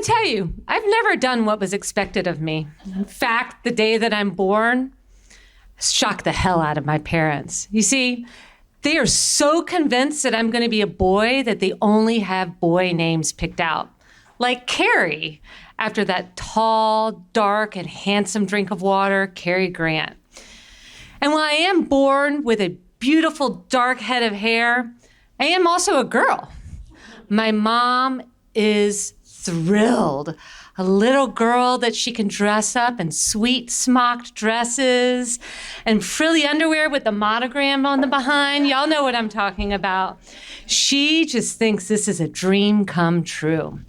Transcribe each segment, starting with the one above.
gotta tell you, I've never done what was expected of me. In fact, the day that I'm born shocked the hell out of my parents. You see, they are so convinced that I'm gonna be a boy that they only have boy names picked out. Like Carrie, after that tall, dark, and handsome drink of water, Cary Grant. And while I am born with a beautiful dark head of hair, I am also a girl. My mom is thrilled. A little girl that she can dress up in sweet smocked dresses and frilly underwear with the monogram on the behind. Y'all know what I'm talking about. She just thinks this is a dream come true.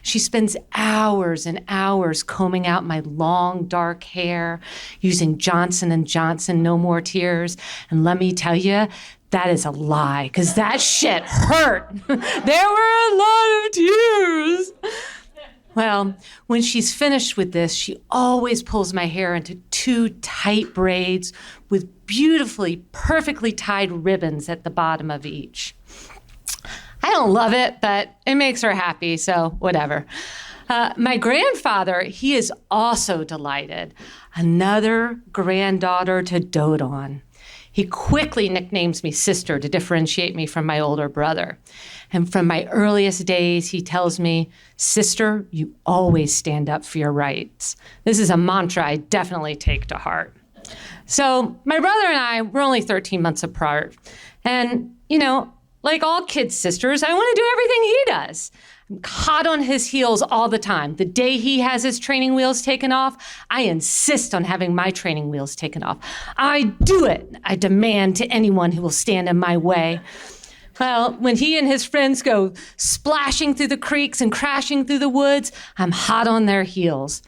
She spends hours and hours combing out my long, dark hair, using Johnson & Johnson No More Tears. And let me tell you, that is a lie, because that shit hurt. There were a lot of tears. Well, when she's finished with this, she always pulls my hair into 2 tight braids with beautifully, perfectly tied ribbons at the bottom of each. I don't love it, but it makes her happy, so whatever. My grandfather, he is also delighted. Another granddaughter to dote on. He quickly nicknames me sister to differentiate me from my older brother. And from my earliest days, he tells me, sister, you always stand up for your rights. This is a mantra I definitely take to heart. So my brother and I, we're only 13 months apart. And, like all kid sisters, I want to do everything he does. I'm hot on his heels all the time. The day he has his training wheels taken off, I insist on having my training wheels taken off. I do it. I demand to anyone who will stand in my way. Well, when he and his friends go splashing through the creeks and crashing through the woods, I'm hot on their heels.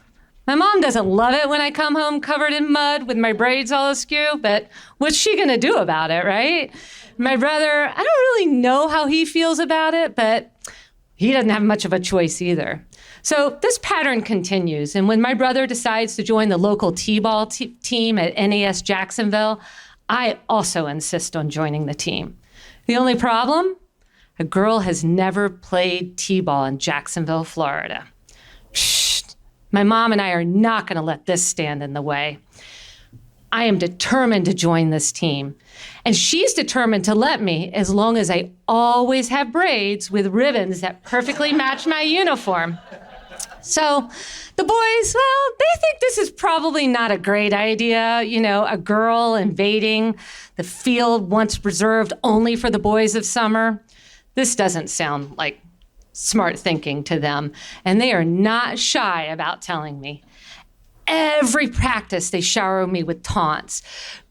My mom doesn't love it when I come home covered in mud with my braids all askew, but what's she gonna do about it, right? My brother, I don't really know how he feels about it, but he doesn't have much of a choice either. So this pattern continues, and when my brother decides to join the local t-ball team at NAS Jacksonville, I also insist on joining the team. The only problem? A girl has never played t-ball in Jacksonville, Florida. Shh, my mom and I are not gonna let this stand in the way. I am determined to join this team. And she's determined to let me as long as I always have braids with ribbons that perfectly match my uniform. So the boys, well, they think this is probably not a great idea. A girl invading the field once reserved only for the boys of summer. This doesn't sound like smart thinking to them, and they are not shy about telling me. Every practice, they shower me with taunts.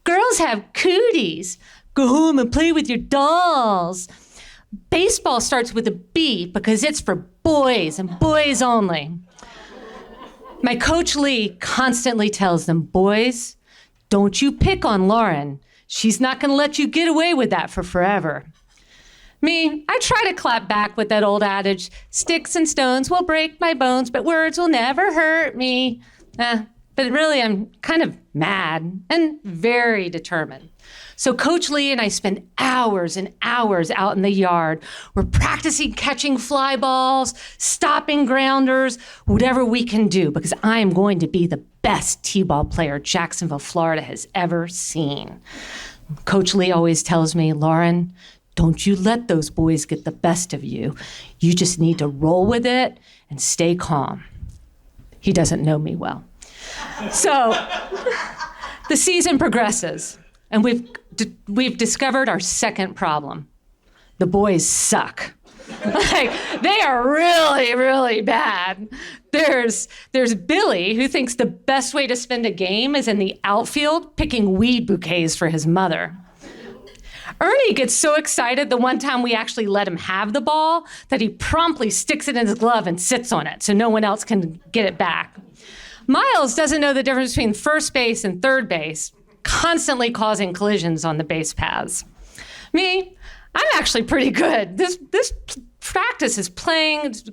Girls have cooties. Go home and play with your dolls. Baseball starts with a B because it's for boys and boys only. My coach Lee constantly tells them, boys, don't you pick on Lauren. She's not going to let you get away with that for forever. Me, I try to clap back with that old adage, sticks and stones will break my bones, but words will never hurt me. But really, I'm kind of mad and very determined. So Coach Lee and I spend hours and hours out in the yard. We're practicing catching fly balls, stopping grounders, whatever we can do, because I am going to be the best t-ball player Jacksonville, Florida has ever seen. Coach Lee always tells me, Lauren, don't you let those boys get the best of you. You just need to roll with it and stay calm. He doesn't know me well. So the season progresses, and we've discovered our second problem. The boys suck. They are really, really bad. There's Billy, who thinks the best way to spend a game is in the outfield picking weed bouquets for his mother. Ernie gets so excited the one time we actually let him have the ball that he promptly sticks it in his glove and sits on it so no one else can get it back. Miles doesn't know the difference between first base and third base, constantly causing collisions on the base paths. Me, I'm actually pretty good. This practice is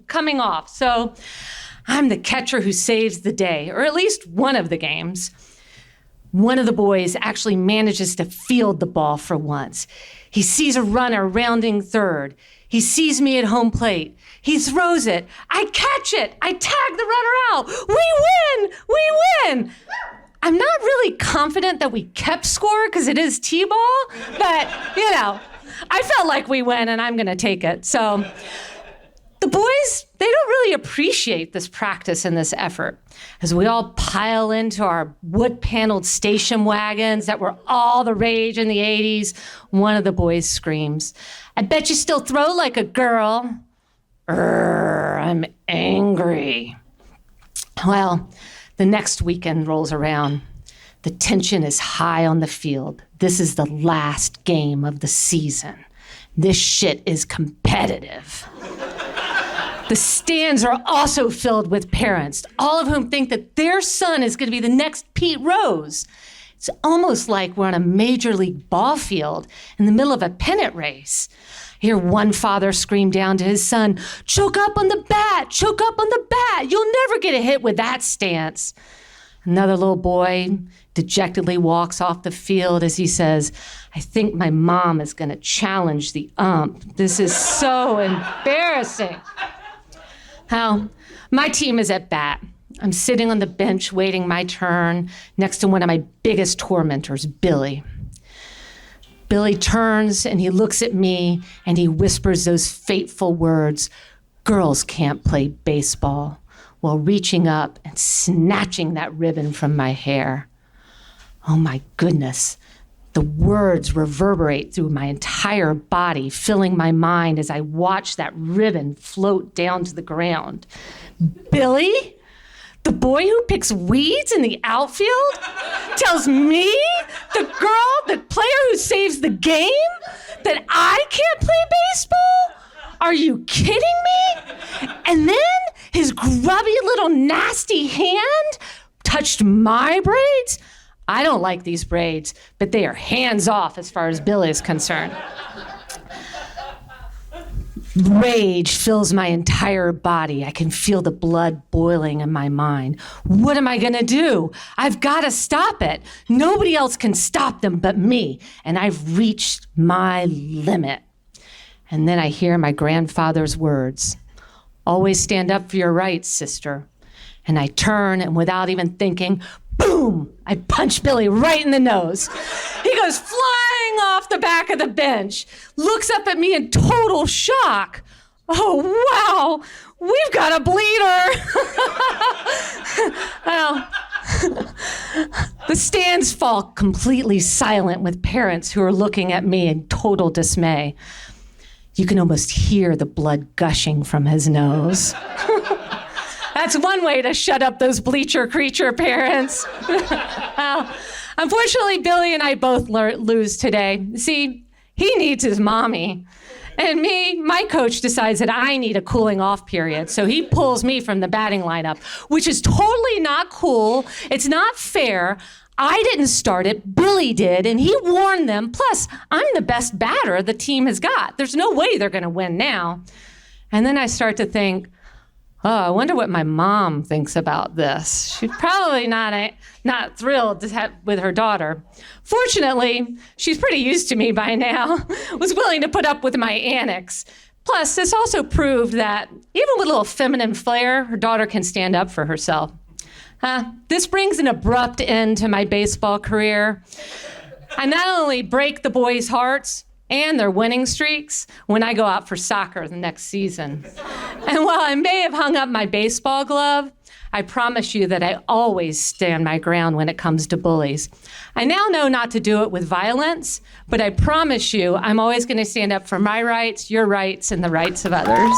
coming off, so I'm the catcher who saves the day, or at least one of the games. One of the boys actually manages to field the ball for once. He sees a runner rounding third. He sees me at home plate. He throws it. I catch it. I tag the runner out. We win! We win! I'm not really confident that we kept score because it is T-ball, but, I felt like we win and I'm going to take it. So the boys, they don't really appreciate this practice and this effort. As we all pile into our wood-paneled station wagons that were all the rage in the 80s, one of the boys screams, "I bet you still throw like a girl." I'm angry. Well, the next weekend rolls around. The tension is high on the field. This is the last game of the season. This shit is competitive. The stands are also filled with parents, all of whom think that their son is going to be the next Pete Rose. It's almost like we're on a major league ball field in the middle of a pennant race. I hear one father scream down to his son, "Choke up on the bat, choke up on the bat. You'll never get a hit with that stance." Another little boy dejectedly walks off the field as he says, "I think my mom is going to challenge the ump. This is so embarrassing." Now, my team is at bat. I'm sitting on the bench waiting my turn next to one of my biggest tormentors, Billy. Billy turns and he looks at me and he whispers those fateful words, "Girls can't play baseball," while reaching up and snatching that ribbon from my hair. Oh my goodness. The words reverberate through my entire body, filling my mind as I watch that ribbon float down to the ground. Billy, the boy who picks weeds in the outfield, tells me, the player who saves the game, that I can't play baseball? Are you kidding me? And then his grubby little nasty hand touched my braids. I don't like these braids, but they are hands off as far as Billy is concerned. Rage fills my entire body. I can feel the blood boiling in my mind. What am I going to do? I've got to stop it. Nobody else can stop them but me, and I've reached my limit. And then I hear my grandfather's words, "Always stand up for your rights, sister." And I turn, and without even thinking, boom, I punch Billy right in the nose. He goes flying off the back of the bench, looks up at me in total shock. Oh, wow, we've got a bleeder. Well, the stands fall completely silent with parents who are looking at me in total dismay. You can almost hear the blood gushing from his nose. That's one way to shut up those bleacher creature parents. Well, unfortunately, Billy and I both lose today. See, he needs his mommy. And me, my coach decides that I need a cooling off period. So he pulls me from the batting lineup, which is totally not cool. It's not fair. I didn't start it, Billy did, and he warned them. Plus, I'm the best batter the team has got. There's no way they're going to win now. And then I start to think, oh, I wonder what my mom thinks about this. She's probably not thrilled with her daughter. Fortunately, she's pretty used to me by now, was willing to put up with my antics. Plus, this also proved that even with a little feminine flair, her daughter can stand up for herself. This brings an abrupt end to my baseball career. I not only break the boys' hearts and their winning streaks when I go out for soccer the next season. And while I may have hung up my baseball glove, I promise you that I always stand my ground when it comes to bullies. I now know not to do it with violence, but I promise you I'm always going to stand up for my rights, your rights, and the rights of others.